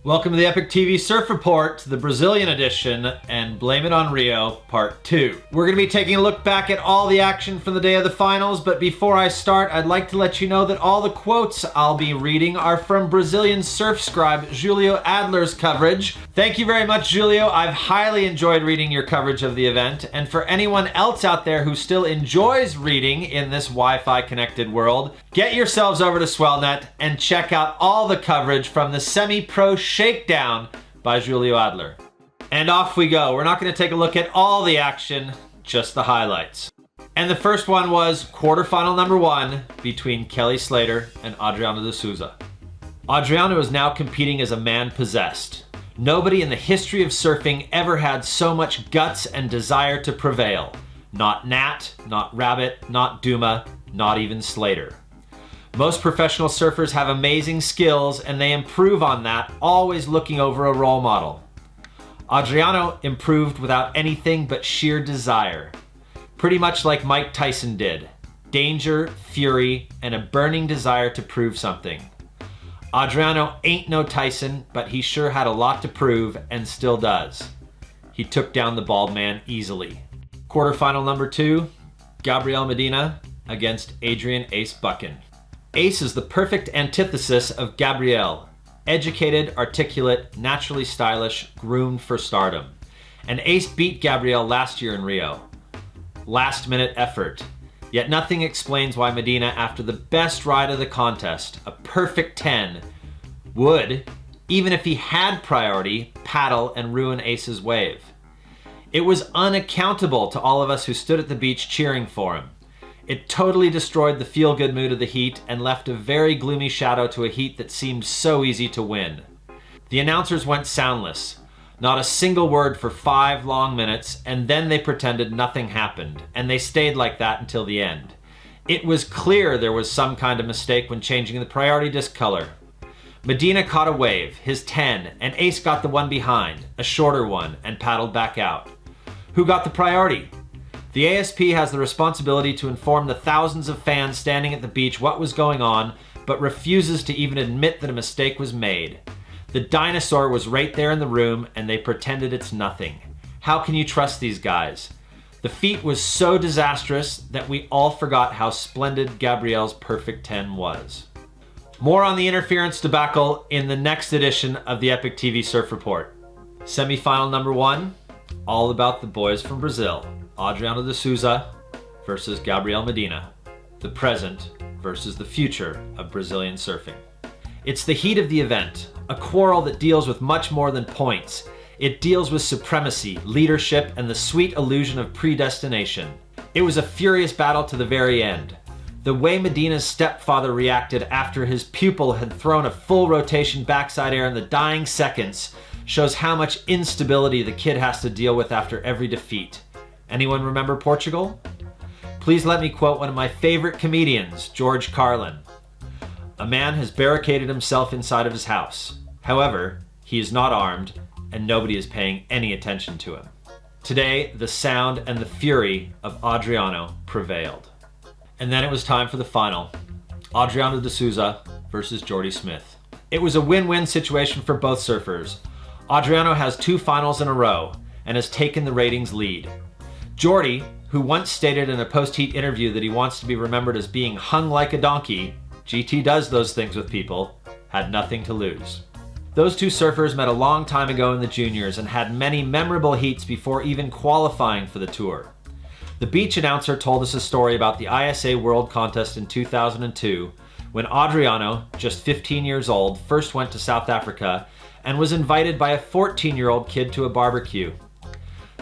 Welcome to the Epic TV Surf Report, the Brazilian edition, and Blame It on Rio, Part 2. We're going to be taking a look back at all the action from the day of the finals, but before I start, I'd like to let you know that all the quotes I'll be reading are from Brazilian surf scribe Julio Adler's coverage. Thank you very much, Julio. I've highly enjoyed reading your coverage of the event, and for anyone else out there who still enjoys reading in this Wi-Fi connected world, get yourselves over to Swellnet and check out all the coverage from the semi-pro Shakedown by Julio Adler. And off we go. We're not going to take a look at all the action, just the highlights. And the first one was quarterfinal number 1 between Kelly Slater and Adriano de Souza. Adriano is now competing as a man possessed. Nobody in the history of surfing ever had so much guts and desire to prevail. Not Nat, not Rabbit, not Duma, not even Slater. Most professional surfers have amazing skills and they improve on that, always looking over a role model. Adriano improved without anything but sheer desire. Pretty much like Mike Tyson did. Danger, fury, and a burning desire to prove something. Adriano ain't no Tyson, but he sure had a lot to prove and still does. He took down the bald man easily. Quarterfinal number 2, Gabriel Medina against Adrian Ace Buchan. Ace is the perfect antithesis of Gabriel. Educated, articulate, naturally stylish, groomed for stardom. And Ace beat Gabriel last year in Rio. Last minute effort. Yet nothing explains why Medina, after the best ride of the contest, a perfect 10, would, even if he had priority, paddle and ruin Ace's wave. It was unaccountable to all of us who stood at the beach cheering for him. It totally destroyed the feel-good mood of the heat and left a very gloomy shadow to a heat that seemed so easy to win. The announcers went soundless, not a single word for 5 long minutes, and then they pretended nothing happened, and they stayed like that until the end. It was clear there was some kind of mistake when changing the priority disc color. Medina caught a wave, his 10, and Ace got the one behind, a shorter one, and paddled back out. Who got the priority? The ASP has the responsibility to inform the thousands of fans standing at the beach what was going on, but refuses to even admit that a mistake was made. The dinosaur was right there in the room, and they pretended it's nothing. How can you trust these guys? The feat was so disastrous that we all forgot how splendid Gabriel's perfect 10 was. More on the interference debacle in the next edition of the Epic TV Surf Report. Semi-final number 1, all about the boys from Brazil. Adriano de Souza versus Gabriel Medina. The present versus the future of Brazilian surfing. It's the heat of the event, a quarrel that deals with much more than points. It deals with supremacy, leadership, and the sweet illusion of predestination. It was a furious battle to the very end. The way Medina's stepfather reacted after his pupil had thrown a full rotation backside air in the dying seconds shows how much instability the kid has to deal with after every defeat. Anyone remember Portugal? Please let me quote one of my favorite comedians, George Carlin. A man has barricaded himself inside of his house. However, he is not armed and nobody is paying any attention to him. Today, the sound and the fury of Adriano prevailed. And then it was time for the final. Adriano de Souza versus Jordy Smith. It was a win-win situation for both surfers. Adriano has 2 finals in a row and has taken the ratings lead. Jordy, who once stated in a post-heat interview that he wants to be remembered as being hung like a donkey, GT does those things with people, had nothing to lose. Those 2 surfers met a long time ago in the juniors and had many memorable heats before even qualifying for the tour. The beach announcer told us a story about the ISA World Contest in 2002 when Adriano, just 15 years old, first went to South Africa and was invited by a 14-year-old kid to a barbecue.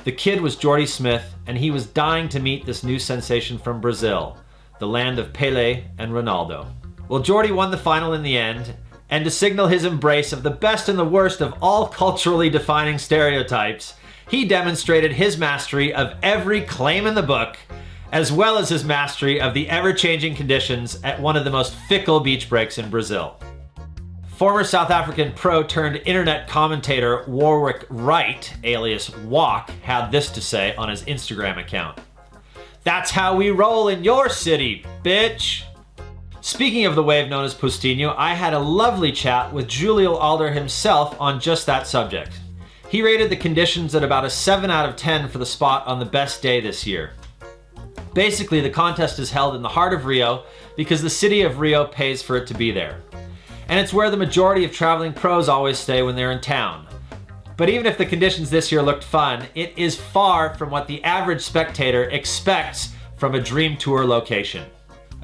The kid was Jordy Smith, and he was dying to meet this new sensation from Brazil, the land of Pelé and Ronaldo. Well, Jordy won the final in the end, and to signal his embrace of the best and the worst of all culturally defining stereotypes, he demonstrated his mastery of every claim in the book, as well as his mastery of the ever-changing conditions at one of the most fickle beach breaks in Brazil. Former South African pro turned internet commentator Warwick Wright, alias Walk, had this to say on his Instagram account. "That's how we roll in your city, bitch." Speaking speaking of the wave known as Pustinho, I had a lovely chat with Julio Adler himself on just that subject. He rated the conditions at about a 7 out of 10 for the spot on the best day this year. Basically, the contest is held in the heart of Rio because the city of Rio pays for it to be there. And it's where the majority of traveling pros always stay when they're in town. But even if the conditions this year looked fun, it is far from what the average spectator expects from a dream tour location.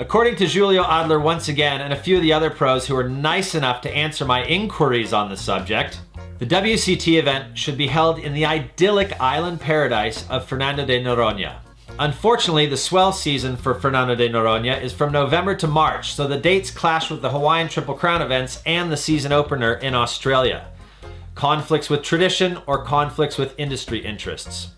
According to Julio Adler once again, and a few of the other pros who were nice enough to answer my inquiries on the subject, the WCT event should be held in the idyllic island paradise of Fernando de Noronha. Unfortunately, the swell season for Fernando de Noronha is from November to March, so the dates clash with the Hawaiian Triple Crown events and the season opener in Australia. Conflicts with tradition or conflicts with industry interests?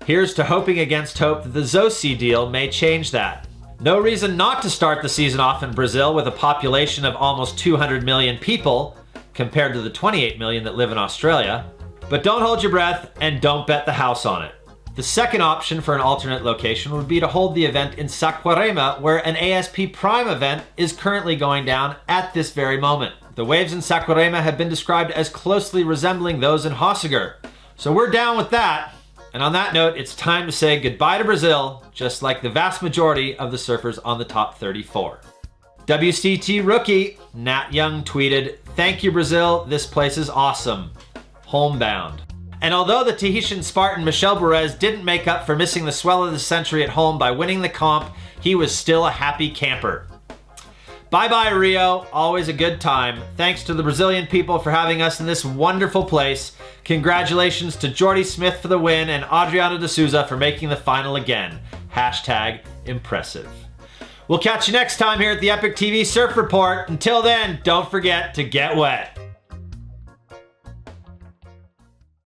Here's to hoping against hope that the Zosi deal may change that. No reason not to start the season off in Brazil with a population of almost 200 million people, compared to the 28 million that live in Australia. But don't hold your breath and don't bet the house on it. The second option for an alternate location would be to hold the event in Saquarema, where an ASP Prime event is currently going down at this very moment. The waves in Saquarema have been described as closely resembling those in Hossegor. So we're down with that. And on that note, it's time to say goodbye to Brazil, just like the vast majority of the surfers on the top 34. WCT rookie Nat Young tweeted, "Thank you, Brazil. This place is awesome. Homebound." And although the Tahitian Spartan Michel Bourez didn't make up for missing the swell of the century at home by winning the comp, he was still a happy camper. Bye-bye, Rio. Always a good time. Thanks to the Brazilian people for having us in this wonderful place. Congratulations to Jordy Smith for the win and Adriano de Souza for making the final again. #impressive. We'll catch you next time here at the Epic TV Surf Report. Until then, don't forget to get wet.